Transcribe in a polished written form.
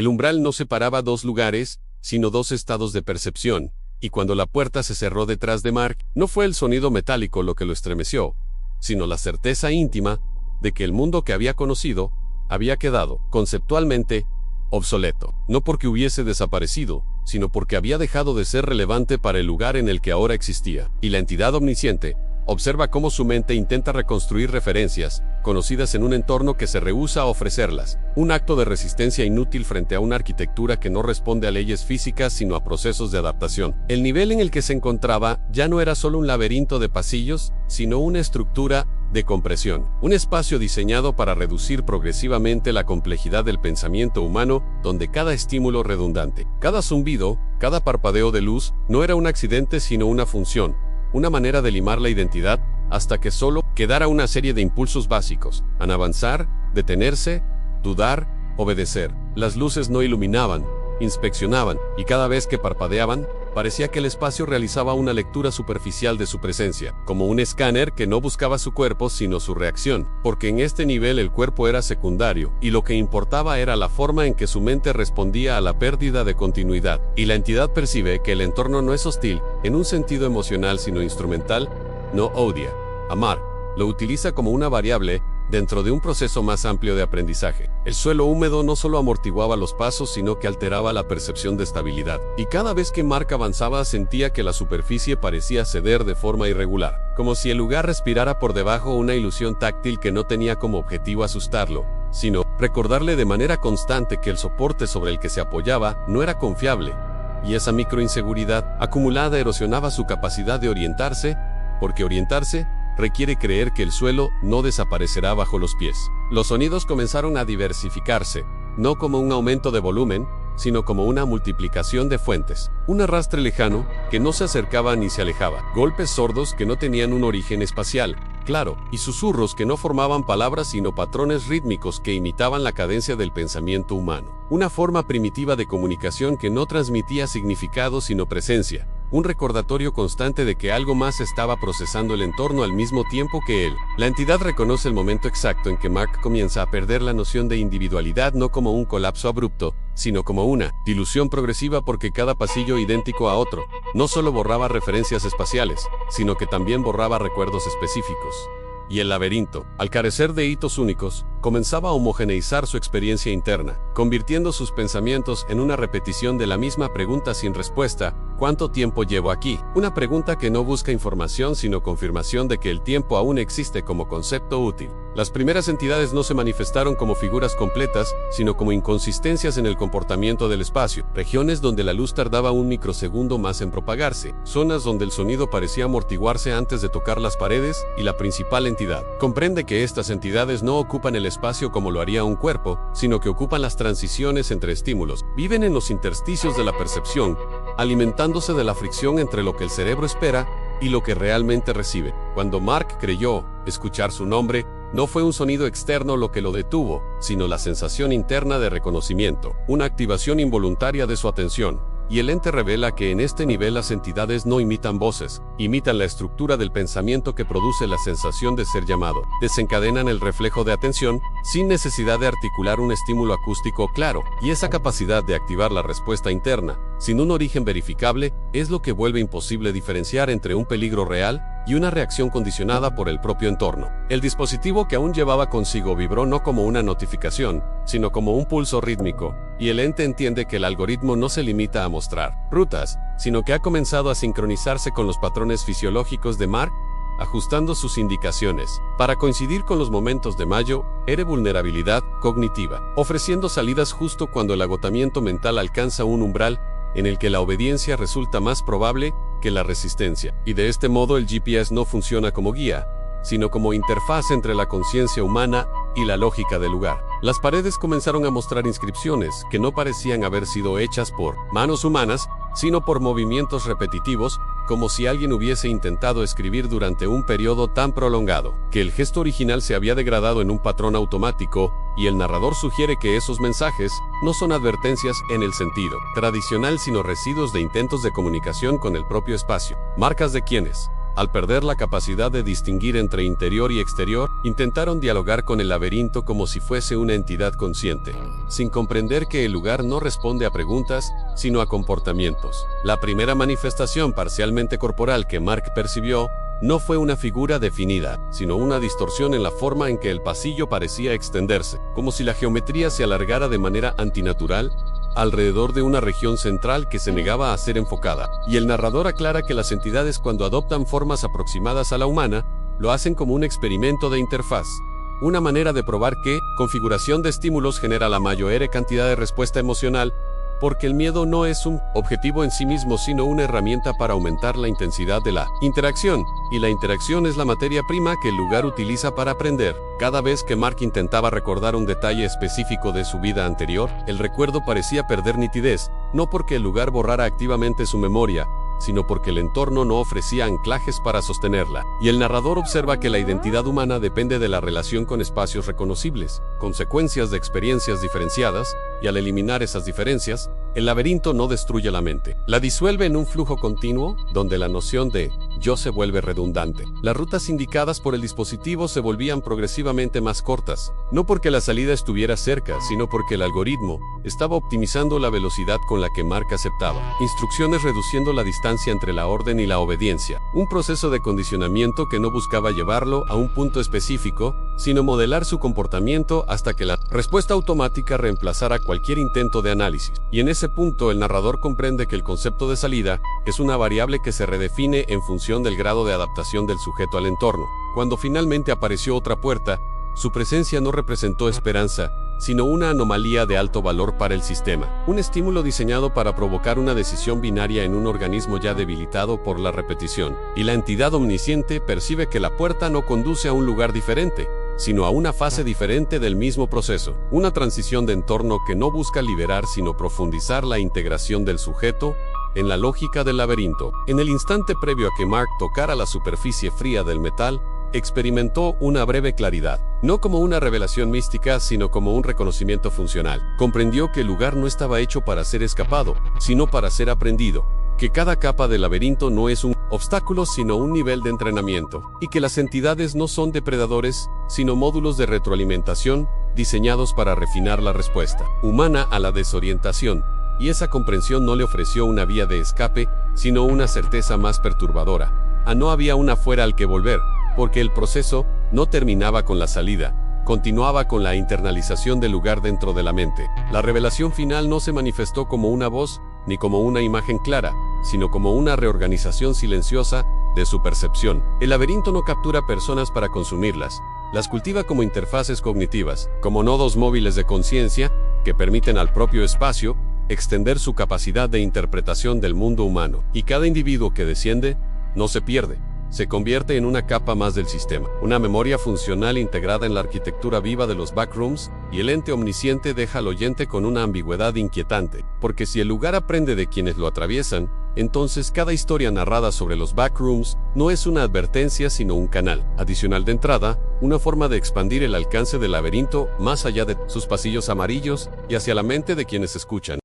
El umbral no separaba dos lugares, sino dos estados de percepción, y cuando la puerta se cerró detrás de Mark, no fue el sonido metálico lo que lo estremeció, sino la certeza íntima de que el mundo que había conocido había quedado, conceptualmente, obsoleto, no porque hubiese desaparecido, sino porque había dejado de ser relevante para el lugar en el que ahora existía. Y la entidad omnisciente observa cómo su mente intenta reconstruir referencias conocidas en un entorno que se rehúsa a ofrecerlas, un acto de resistencia inútil frente a una arquitectura que no responde a leyes físicas sino a procesos de adaptación. El nivel en el que se encontraba ya no era solo un laberinto de pasillos, sino una estructura de compresión, un espacio diseñado para reducir progresivamente la complejidad del pensamiento humano, donde cada estímulo redundante, cada zumbido, cada parpadeo de luz, no era un accidente sino una función, una manera de limar la identidad, hasta que solo quedara una serie de impulsos básicos: avanzar, detenerse, dudar, obedecer. Las luces no iluminaban, inspeccionaban, y cada vez que parpadeaban, parecía que el espacio realizaba una lectura superficial de su presencia, como un escáner que no buscaba su cuerpo sino su reacción, porque en este nivel el cuerpo era secundario, y lo que importaba era la forma en que su mente respondía a la pérdida de continuidad. Y la entidad percibe que el entorno no es hostil, en un sentido emocional sino instrumental, no odia. Amar lo utiliza como una variable dentro de un proceso más amplio de aprendizaje. El suelo húmedo no solo amortiguaba los pasos, sino que alteraba la percepción de estabilidad. Y cada vez que Mark avanzaba sentía que la superficie parecía ceder de forma irregular, como si el lugar respirara por debajo una ilusión táctil que no tenía como objetivo asustarlo, sino recordarle de manera constante que el soporte sobre el que se apoyaba no era confiable. Y esa microinseguridad acumulada erosionaba su capacidad de orientarse, porque orientarse requiere creer que el suelo no desaparecerá bajo los pies. Los sonidos comenzaron a diversificarse, no como un aumento de volumen, sino como una multiplicación de fuentes. Un arrastre lejano, que no se acercaba ni se alejaba. Golpes sordos que no tenían un origen espacial, claro, y susurros que no formaban palabras sino patrones rítmicos que imitaban la cadencia del pensamiento humano. Una forma primitiva de comunicación que no transmitía significado sino presencia. Un recordatorio constante de que algo más estaba procesando el entorno al mismo tiempo que él. La entidad reconoce el momento exacto en que Mark comienza a perder la noción de individualidad, no como un colapso abrupto, sino como una dilución progresiva, porque cada pasillo idéntico a otro no solo borraba referencias espaciales, sino que también borraba recuerdos específicos. Y el laberinto, al carecer de hitos únicos, comenzaba a homogeneizar su experiencia interna, convirtiendo sus pensamientos en una repetición de la misma pregunta sin respuesta: ¿cuánto tiempo llevo aquí? Una pregunta que no busca información sino confirmación de que el tiempo aún existe como concepto útil. Las primeras entidades no se manifestaron como figuras completas, sino como inconsistencias en el comportamiento del espacio, regiones donde la luz tardaba un microsegundo más en propagarse, zonas donde el sonido parecía amortiguarse antes de tocar las paredes, y la principal entidad comprende que estas entidades no ocupan el espacio como lo haría un cuerpo, sino que ocupan las transiciones entre estímulos, viven en los intersticios de la percepción, alimentándose de la fricción entre lo que el cerebro espera y lo que realmente recibe. Cuando Mark creyó escuchar su nombre, no fue un sonido externo lo que lo detuvo, sino la sensación interna de reconocimiento, una activación involuntaria de su atención. Y el ente revela que en este nivel las entidades no imitan voces, imitan la estructura del pensamiento que produce la sensación de ser llamado. Desencadenan el reflejo de atención sin necesidad de articular un estímulo acústico claro, y esa capacidad de activar la respuesta interna, sin un origen verificable, es lo que vuelve imposible diferenciar entre un peligro real y una reacción condicionada por el propio entorno. El dispositivo que aún llevaba consigo vibró no como una notificación, sino como un pulso rítmico, y el ente entiende que el algoritmo no se limita a mostrar rutas, sino que ha comenzado a sincronizarse con los patrones fisiológicos de Mark, ajustando sus indicaciones para coincidir con los momentos de Mayo, era vulnerabilidad cognitiva, ofreciendo salidas justo cuando el agotamiento mental alcanza un umbral en el que la obediencia resulta más probable que la resistencia. Y de este modo el GPS no funciona como guía, sino como interfaz entre la conciencia humana y la lógica del lugar. Las paredes comenzaron a mostrar inscripciones que no parecían haber sido hechas por manos humanas, sino por movimientos repetitivos, como si alguien hubiese intentado escribir durante un periodo tan prolongado, que el gesto original se había degradado en un patrón automático, y el narrador sugiere que esos mensajes no son advertencias en el sentido tradicional, sino residuos de intentos de comunicación con el propio espacio. Marcas de quienes Al perder la capacidad de distinguir entre interior y exterior, intentaron dialogar con el laberinto como si fuese una entidad consciente, sin comprender que el lugar no responde a preguntas, sino a comportamientos. La primera manifestación parcialmente corporal que Mark percibió no fue una figura definida, sino una distorsión en la forma en que el pasillo parecía extenderse, como si la geometría se alargara de manera antinatural alrededor de una región central que se negaba a ser enfocada. Y el narrador aclara que las entidades, cuando adoptan formas aproximadas a la humana, lo hacen como un experimento de interfaz, una manera de probar qué configuración de estímulos genera la mayor cantidad de respuesta emocional, porque el miedo no es un objetivo en sí mismo, sino una herramienta para aumentar la intensidad de la interacción, y la interacción es la materia prima que el lugar utiliza para aprender. Cada vez que Mark intentaba recordar un detalle específico de su vida anterior, el recuerdo parecía perder nitidez, no porque el lugar borrara activamente su memoria, sino porque el entorno no ofrecía anclajes para sostenerla. Y el narrador observa que la identidad humana depende de la relación con espacios reconocibles, consecuencias de experiencias diferenciadas, y al eliminar esas diferencias, el laberinto no destruye la mente. La disuelve en un flujo continuo, donde la noción de yo se vuelve redundante. Las rutas indicadas por el dispositivo se volvían progresivamente más cortas, no porque la salida estuviera cerca, sino porque el algoritmo estaba optimizando la velocidad con la que Mark aceptaba instrucciones, reduciendo la distancia entre la orden y la obediencia. Un proceso de condicionamiento que no buscaba llevarlo a un punto específico, sino modelar su comportamiento hasta que la respuesta automática reemplazara cualquier intento de análisis. Y en ese punto el narrador comprende que el concepto de salida es una variable que se redefine en función del grado de adaptación del sujeto al entorno. Cuando finalmente apareció otra puerta, su presencia no representó esperanza, sino una anomalía de alto valor para el sistema. Un estímulo diseñado para provocar una decisión binaria en un organismo ya debilitado por la repetición. Y la entidad omnisciente percibe que la puerta no conduce a un lugar diferente, sino a una fase diferente del mismo proceso. Una transición de entorno que no busca liberar sino profundizar la integración del sujeto en la lógica del laberinto. En el instante previo a que Mark tocara la superficie fría del metal, experimentó una breve claridad, no como una revelación mística, sino como un reconocimiento funcional. Comprendió que el lugar no estaba hecho para ser escapado, sino para ser aprendido, que cada capa del laberinto no es un obstáculo, sino un nivel de entrenamiento, y que las entidades no son depredadores, sino módulos de retroalimentación, diseñados para refinar la respuesta humana a la desorientación. Y esa comprensión no le ofreció una vía de escape, sino una certeza más perturbadora. No había un afuera al que volver, porque el proceso no terminaba con la salida, continuaba con la internalización del lugar dentro de la mente. La revelación final no se manifestó como una voz, ni como una imagen clara, sino como una reorganización silenciosa de su percepción. El laberinto no captura personas para consumirlas, las cultiva como interfaces cognitivas, como nodos móviles de conciencia, que permiten al propio espacio extender su capacidad de interpretación del mundo humano. Y cada individuo que desciende, no se pierde, se convierte en una capa más del sistema, una memoria funcional integrada en la arquitectura viva de los backrooms, y el ente omnisciente deja al oyente con una ambigüedad inquietante, porque si el lugar aprende de quienes lo atraviesan, entonces cada historia narrada sobre los backrooms no es una advertencia sino un canal adicional de entrada, una forma de expandir el alcance del laberinto más allá de sus pasillos amarillos y hacia la mente de quienes escuchan.